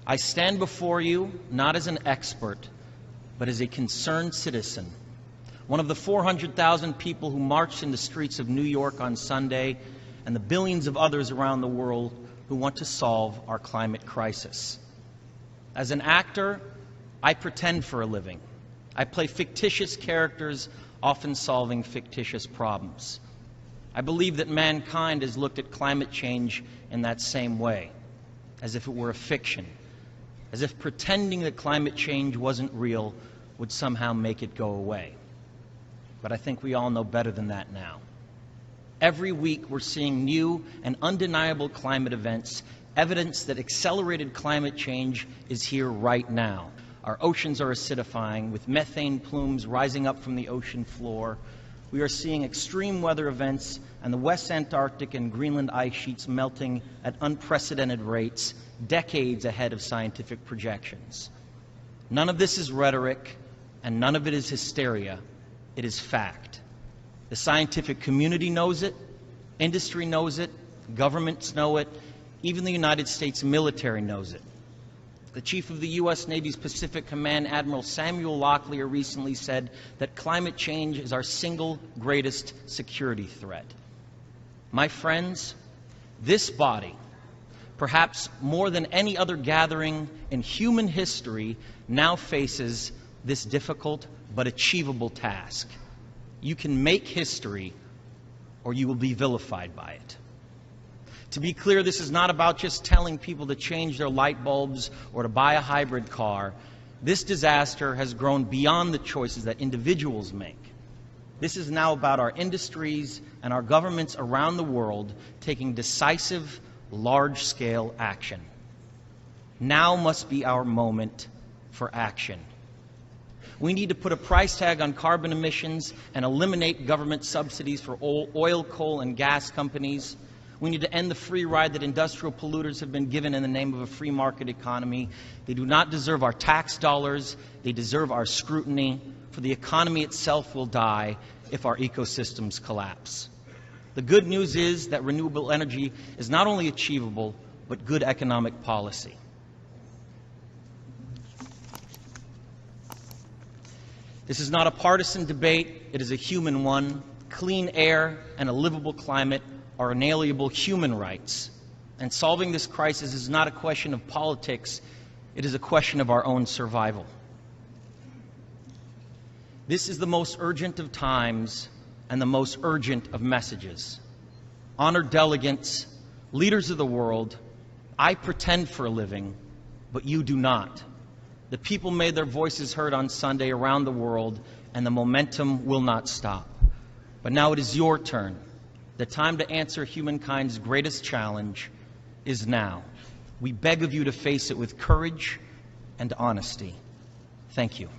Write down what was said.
I stand before you not as an expert, but as a concerned citizen, one of the 400,000 people who marched in the streets of New York on Sunday, and the billions of others around the world who want to solve our climate crisis. As an actor, I pretend for a living. I play fictitious characters, often solving fictitious problems. I believe that mankind has looked at climate change in that same way, as if it were a fiction, as if pretending that climate change wasn't real would somehow make it go away. But I think we all know better than that now. Every week we're seeing new and undeniable climate events, evidence that accelerated climate change is here right now. Our oceans are acidifying, with methane plumes rising up from the ocean floor. We are seeing extreme weather events and the West Antarctic and Greenland ice sheets melting at unprecedented rates, decades ahead of scientific projections. None of this is rhetoric, and none of it is hysteria. It is fact. The scientific community knows it, industry knows it, governments know it, even the United States military knows it. The chief of the U.S. Navy's Pacific Command, Admiral Samuel Locklear, recently said that climate change is our single greatest security threat. My friends, this body, perhaps more than any other gathering in human history, now faces this difficult but achievable task. You can make history, or you will be vilified by it. To be clear, this is not about just telling people to change their light bulbs or to buy a hybrid car. This disaster has grown beyond the choices that individuals make. This is now about our industries and our governments around the world taking decisive, large-scale action. Now must be our moment for action. We need to put a price tag on carbon emissions and eliminate government subsidies for oil, coal, and gas companies. We need to end the free ride that industrial polluters have been given in the name of a free market economy. They do not deserve our tax dollars. They deserve our scrutiny, for the economy itself will die if our ecosystems collapse. The good news is that renewable energy is not only achievable, but good economic policy. This is not a partisan debate, it is a human one. Clean air and a livable climate are inalienable human rights. And solving this crisis is not a question of politics, it is a question of our own survival. This is the most urgent of times and the most urgent of messages. Honored delegates, leaders of the world, I pretend for a living, but you do not. The people made their voices heard on Sunday around the world, and the momentum will not stop. But now it is your turn. The time to answer humankind's greatest challenge is now. We beg of you to face it with courage and honesty. Thank you.